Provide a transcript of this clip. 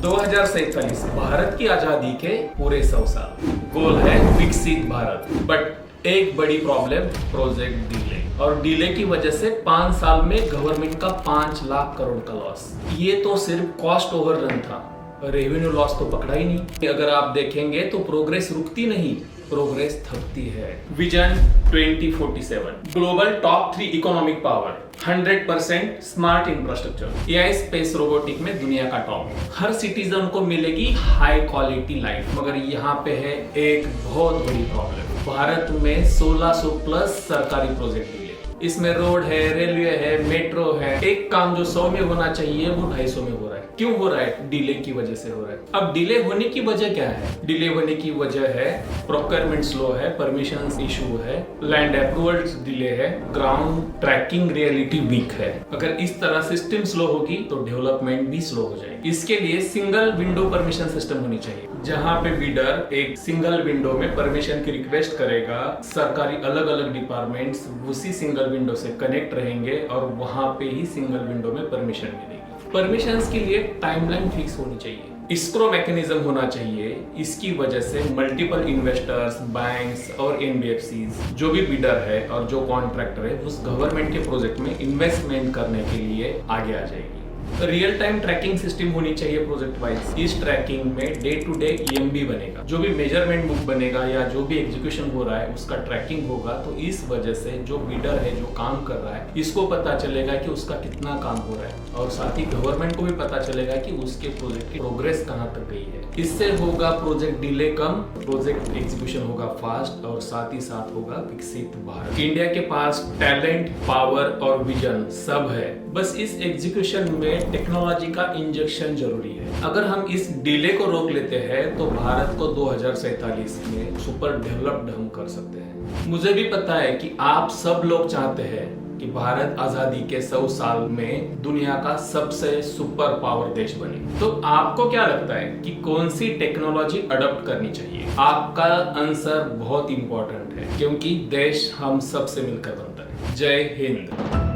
2047 भारत की आजादी के पूरे 100 साल। गोल है विकसित भारत, बट एक बड़ी प्रॉब्लम प्रोजेक्ट डिले, और डिले की वजह से 5 साल में गवर्नमेंट का 5 लाख करोड़ का लॉस। ये तो सिर्फ कॉस्ट ओवररन था, रेवेन्यू लॉस तो पकड़ा ही नहीं। अगर आप देखेंगे तो प्रोग्रेस रुकती नहीं, प्रोग्रेस थकती है। Vision 2047 global top 3 economic power, 100% smart infrastructure, AI space robotic में दुनिया का टॉप। हर सिटीजन को मिलेगी हाई क्वालिटी लाइफ। मगर यहाँ पे है एक बहुत बड़ी प्रॉब्लम। भारत में 1600 प्लस सरकारी प्रोजेक्ट है। इसमें रोड है, रेलवे है, मेट्रो है। एक काम जो 100 में होना चाहिए वो 250 में हो रहा है। क्यों हो रहा है? डिले की वजह से हो रहा है। अब डिले होने की वजह क्या है? डिले होने की वजह है प्रोक्योरमेंट स्लो है, परमिशन इशू है, लैंड अप्रूवल्स डिले है, ग्राउंड ट्रैकिंग रियलिटी वीक है। अगर इस तरह सिस्टम स्लो होगी तो डेवलपमेंट भी स्लो हो जाएगी। इसके लिए सिंगल विंडो परमिशन सिस्टम होनी चाहिए, जहां पे बिल्डर एक सिंगल विंडो में परमिशन की रिक्वेस्ट करेगा। सरकारी अलग अलग डिपार्टमेंट्स उसी सिंगल विंडो से कनेक्ट रहेंगे और वहां पे ही सिंगल विंडो में परमिशन मिलेगी। परमिशंस के लिए टाइमलाइन फिक्स होनी चाहिए, एस्क्रो मैकेनिज्म होना चाहिए। इसकी वजह से मल्टीपल इन्वेस्टर्स, बैंक्स और एनबीएफसीज, जो भी बिडर है और जो कॉन्ट्रैक्टर है, उस गवर्नमेंट के प्रोजेक्ट में इन्वेस्टमेंट करने के लिए आगे आ जाएगी। रियल टाइम ट्रैकिंग सिस्टम होनी चाहिए प्रोजेक्ट वाइज। इस ट्रैकिंग में डे टू डे ईएमबी बनेगा, जो भी मेजरमेंट बुक बनेगा या जो भी एग्जीक्यूशन हो रहा है उसका ट्रैकिंग होगा। तो इस वजह से जो बिल्डर है, जो काम कर रहा है, इसको पता चलेगा कि उसका कितना काम हो रहा है, और साथ ही गवर्नमेंट को भी पता चलेगा कि उसके प्रोजेक्ट की प्रोग्रेस कहाँ तक गई है। इससे होगा प्रोजेक्ट डिले कम, प्रोजेक्ट एग्जीक्यूशन होगा फास्ट, और साथ ही साथ होगा विकसित भारत। इंडिया के पास टैलेंट, पावर और विजन सब है, बस इस एग्जीक्यूशन में टेक्नोलॉजी का इंजेक्शन जरूरी है। अगर हम इस डिले को रोक लेते हैं तो भारत को 2047 में सुपर डेवलप्ड हम कर सकते हैं। मुझे भी पता है कि आप सब लोग चाहते हैं कि भारत आजादी के 100 साल में दुनिया का सबसे सुपर पावर देश बने। तो आपको क्या लगता है कि कौन सी टेक्नोलॉजी अडॉप्ट करनी चाहिए? आपका आंसर बहुत इंपॉर्टेंट है, क्योंकि देश हम सब से मिलकर बनता है। जय हिंद।